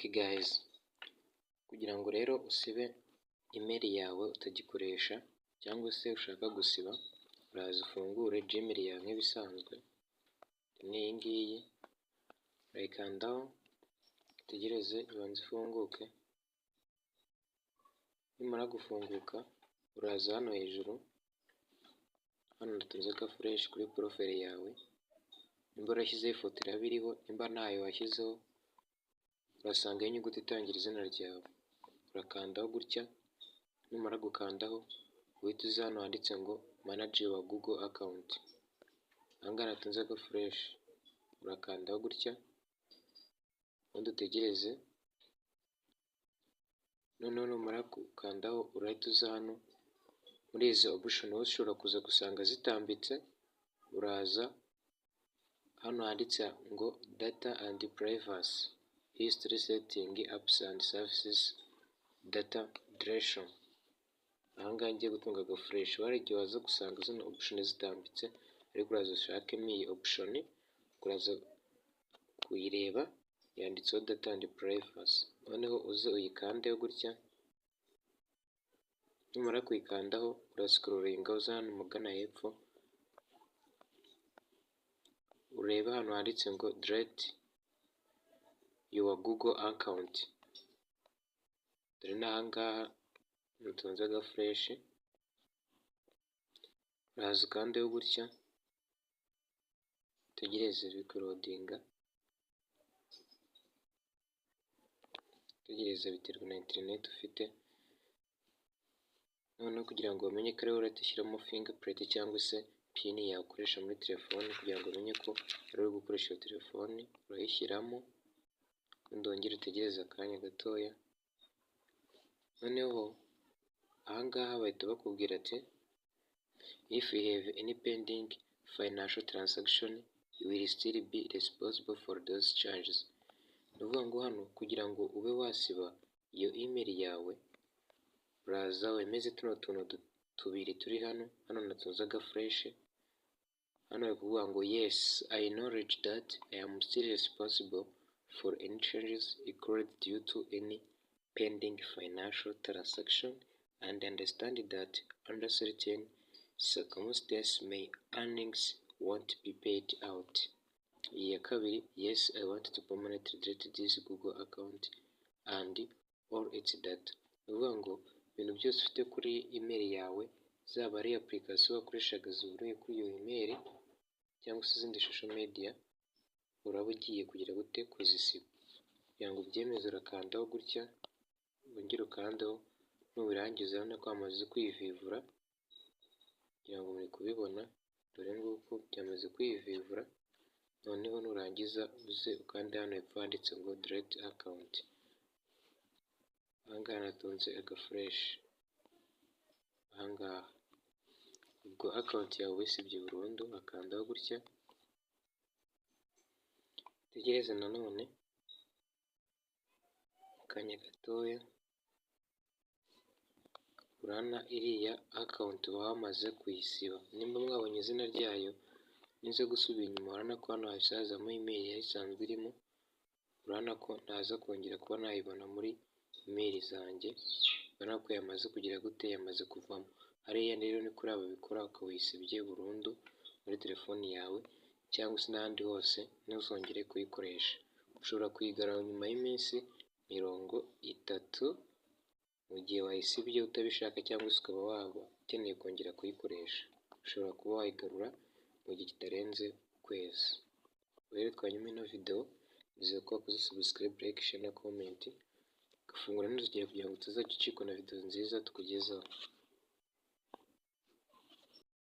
Okay guys, kugira ngo rero usibe email yawe utagikoresha cyangwa se ushaka gusiba, uraza ufungure Gmail yawe nk'ibisanzwe, ni iyi ngiyi, urayikandaho utegereze ibanze ifunguke, nimara gufunguka uraza hano hejuru, hano natunze ka fresh kuri profile yawe, nimba urashyizeho ifoto iraba iriho, nimba ntayo washyizeho urasangaho inyuguti itangira izina ryawe, urakandaho gutya, numara gukandaho uhita uza hano handitse ngo manage your Google account, aha ngaha natunze ka fresh, urakandaho gutya ubundi utegereze, noneho numara gukandaho urahita uza hano muri izi option hose ushobora kuza gusanga zitambitse, uraza hano handitse ngo data and privacy, history setting, apps and services, data duration. Aha ngaha ngiye gutunga aga fresh, hari igihe waza gusanga zino option zitambitse, ariko uraza ushakemo iyi option, uraza kuyireba yanditseho data and privacy, noneho uze uyikandeho gutya, numara kuyikandaho urascrollinga uza hano mugana hepfo, ureba hano handitse ngo delete your Google account, dore n'aha ngaha natunze aga fresh, uraza ukandeho gutya utegereze bikulodinga, utegereze biterwa na internet ufite, noneho kugira ngo bamenye ko ariwe urahita ushyiramo fingerprint cyangwa se pin yawe ukoresha muri telefone, kugira ngo umenye ko ari uri gukoresha iyo telefone, urayishyiramo ubundi wongere utegereze akanya gatoya, noneho aha ngaha bahita bakubwira ati if you have any pending financial transaction you will still be responsible for those charges. Ni ukuvuga ngo hano kugira ngo ube wasiba iyo email yawe, uraza wemeze tuno tuntu tubiri turi hano, hano natunze aga fresh, hano bari kuvuga ngo yes I acknowledge that I am still responsible for any charges incurred due to any pending financial transaction and understand that under certain circumstances my earnings won't be paid out. Iya kabiri, yes I want to permanently delete this Google account and all its data. Ni ukuvuga ngo ibintu byose ufite kuri email yawe, zaba ari application wakoreshaga zivuye kuri iyo email cyangwa se izindi social media, uraba ugiye kugira gute kuzisiba. Kugira ngo ubyemeze urakandaho gutya, wongere ukandeho, nubirangiza urabona ko wamaze kwivivura, kugira ngo muri kubibona, dore nguko byamaze kwivivura, noneho nurangiza uze ukande hano hepfo handitse ngo delete account, aha ngaha natunze aga fresh, aha ngaha ubwo account yawe wisibye burundu, akandaho gutya utegereze nanone akanya gatoya, urabona iriya account uba wamaze kuyisiba, nimba mwabonye izina ryayo nize gusubira inyuma, urabona ko hano hahise hazamo email yari isanzwe irimo, urabona ko ntaza kongera kuba nayibona muri email zanjye, urabona ko yamaze kugira gute, yamaze kuvamo. Hariya rero ni kuri aba bikora, ukaba uyisibye burundu muri telefoni yawe cyangwa se n'ahandi hose ntuzongere kuyikoresha. Ushobora kuyigarura nyuma y'iminsi 30 mu gihe wayisibye utabishaka, cyangwa se ukaba waba ukeneye kongera kuyikoresha, ushobora kuba wayigarura mu gihe kitarenze ukwezi. Rero twanyuma ino video, nizeye ko wakoze subscribe, like, share na comment, ugafungura n'inzogera kugira ngo utazajya ucikwa na video nziza tukugezaho.